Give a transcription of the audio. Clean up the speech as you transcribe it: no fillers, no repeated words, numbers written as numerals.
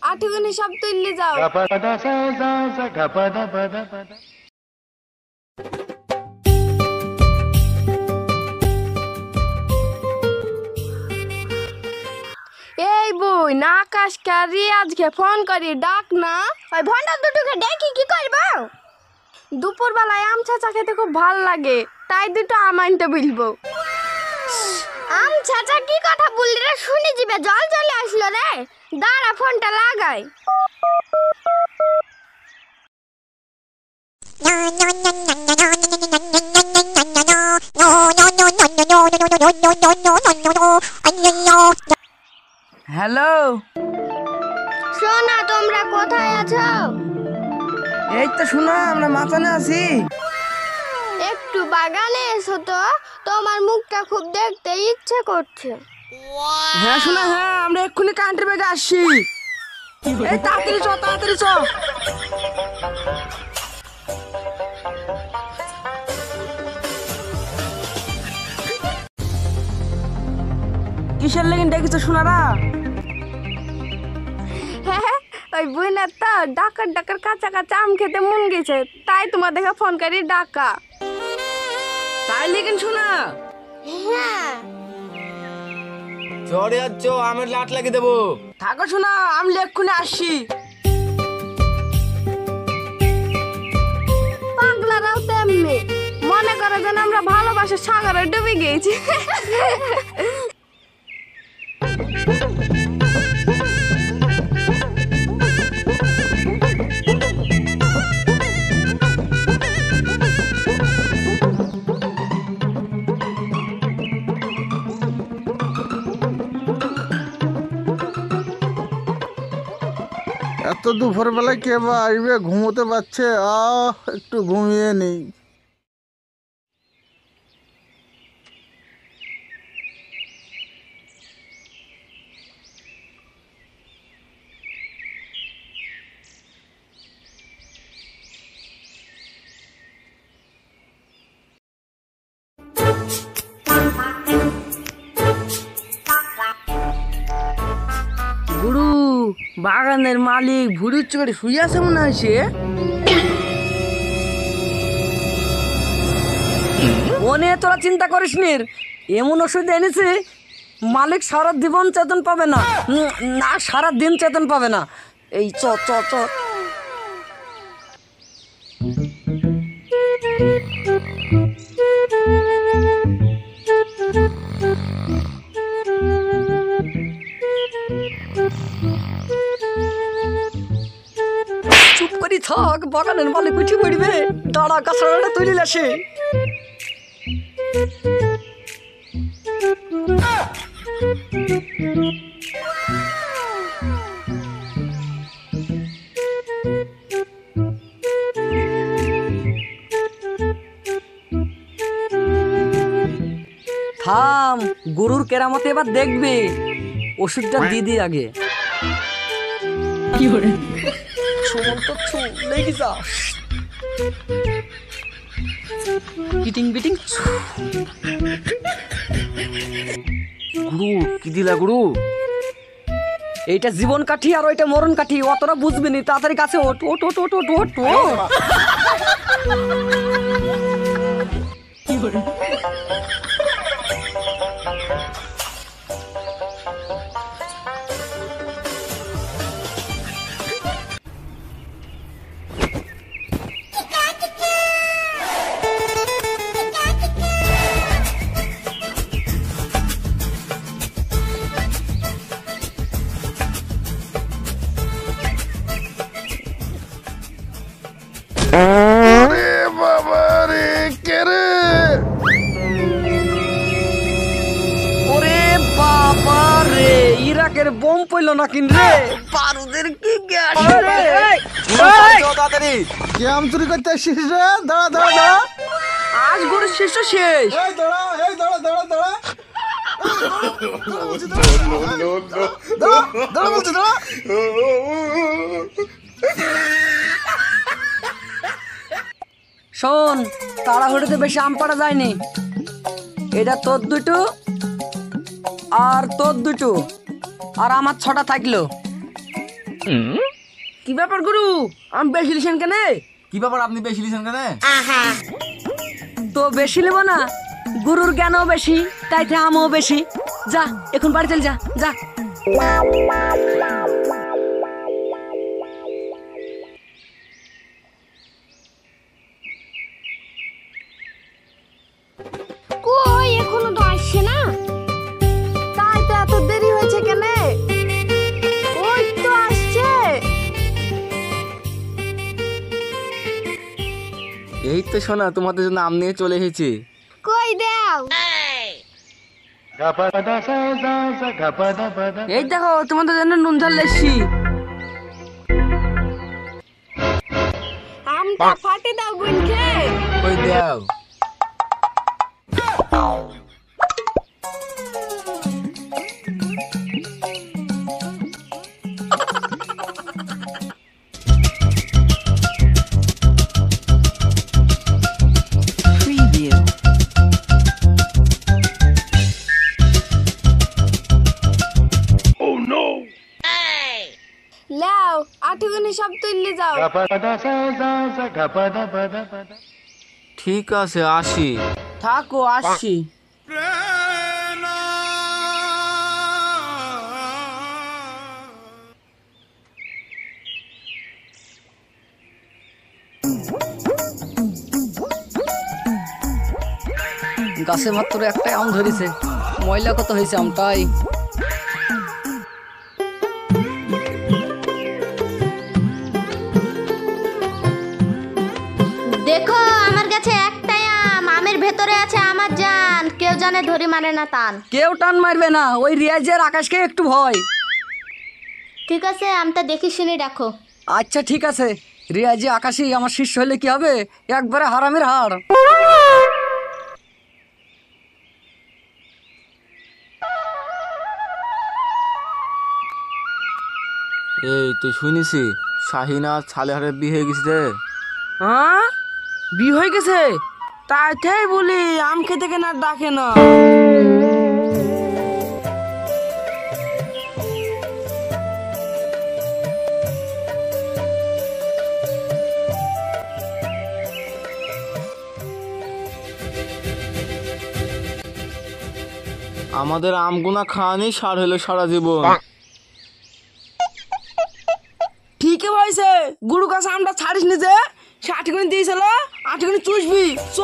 আঠুগুনি সব তুললে যাও। এই বই না আকাশকে রিয়াজকে ফোন করি ডাক না। ওই ভন্ডার দুটোকে ডেকে কি করবো? দুপুর বেলায় আম চাচা খেতে খুব ভাল লাগে, তাই দুটো আম আনতে বলবো। আম চাচা কি কথা বললি রে? শুনে জিবে জল চলে আসলো রে। দাঁড়া ফোনটা লাগাই। হ্যালো, শোনা তোমরা কোথায় আছো? এই তো শোনা আমরা মাচানে আছি। একটু বাগানে এসো তো, তোমার মুখটা খুব দেখতে ইচ্ছে করছে। হ্যাঁ শোনা, হ্যাঁ আমরা এক্ষুনি কান্ট্রি ব্যাগে আসছি। এই তাড়াতাড়ি চ, তাড়াতাড়ি চ। কিসের লেগে ডেকেছো শোনারা? হ্যাঁ, ওই বইনার তো ডাকার ডাকার কাঁচা কাঁচা আম খেতে মন গেছে, তাই তোমার দেখে ফোন করি ডাকা। তাই লেগেন শোনা। হ্যাঁ চড়ে যাচ্ছ, আমের লাট লাগিয়ে দেবো। থাকো শোনা, আমি এক্ষুনি আসছি। পাগলারাও তেমনি মনে করে যেন আমরা ভালোবাসার সাগরে ডুবে গিয়েছি। এত দুপুর বেলায় কে বা আসবে? ঘুমোতে পারছে, একটু ঘুমিয়ে নেই। গুরু, বাগানের মালিক ভুড়ির চোখে শুয়ে আছে মনে হয়েছে। মনে তোরা চিন্তা করিস নি, এমন ওষুধ এনেছি মালিক সারা জীবন চেতন পাবে না, না সারা দিন চেতন পাবে না। এই চ চ চ। চুপ করে থাক, বাগানের মালিক উঠে পড়বে। দাঁড়া, কাঁচড়াটা তুলে আসে। থাম, গরুর কেরামতে এবার দেখবে। ওষুধটা দিয়ে দি আগে। কি করে লেগে যা। Kidding beating. গুরু কি দিলা গুরু? এইটা জীবন কাঠি আর ওইটা মরণ কাঠি, অতটা বুঝবি নি। তাড়াতাড়ি কাছে ওঠ ওঠ ওঠ ওঠ ওঠ ওঠ ওঠ। কি করে? বাবা রে, কে রে? ওরে বাবা রে, ইরাকের বোম পড়ল না কিন রে। বারুদের কি গ্যাস রে। তাড়াতাড়ি। কে আম চুরি করতে আসছিস রে? দাঁড়া দাঁড়া দাঁড়া। আজ গরুর শেষ শেষ। এই দাঁড়া, এই দাঁড়া দাঁড়া দাঁড়া। দাঁড়া বলছি, দাঁড়া। শোন, তাড়াহুড়োতে বেশি আম পাড়া যায়নি। এটা তোর দুটো আর তোর দুটো আর আমার 6টা থাকলো। কি ব্যাপার গুরু আম বেশি লিছেন কেন? কি ব্যাপার আপনি বেশি লিছেন কেন? তো বেশি নেব না, গুরুর জ্ঞানও বেশি, তাই আমও বেশি। যা এখন বাড়ি চল, যা যা। কই এখনো তো আসছে না? তাই তো এত দেরি হয়েছে কেন? ওই তো আসছে। এই তো শোনা, তোমাদের জন্য আম নিয়ে চলে এসেছি। কই দাও। এই দেখো তোমাদের জন্য নুন ঝাল লেসি। আমটা ফাটে দাও বোনকে। ওই দাও। লাও আঠুগুনি সব তুললে যাও। ঠিক আছে, আসি। থাকো, আসছি। গাছে মাত্র একটাই আম ধরেছে, ময়লা কত হয়েছে আমটাই। দেখো আমার কাছে একটাই আম, আমের ভেতরে আছে আমার জান, কেউ জানে ধরি মানে না টান। কেউ টান মারবে না, ওই রিয়াজের আকাশকে একটু ভয়। ঠিক আছে আমটা দেখি শুনে রাখো। আচ্ছা ঠিক আছে, রিয়াজি আকাশই আমার শিষ্য হলে কি হবে, একবারে হারামের হাড়। এই তুই শুনিছি শাহিনা আর সালেহারের বিয়ে হয়ে গেছে রে? হ্যাঁ, বিয়ে হয়ে গেছে? তাই বলি আম খেতে কেন আর ডাকে না। আমাদের আমগুনা খাওয়ানি সার হলো সারা জীবন। ঠিকই হয়েছে, গুরু কাছে আমটা ছাড়িস নি যে, সে আটিগুনি দিয়েছিল, আটিগুনি চুষবি চ।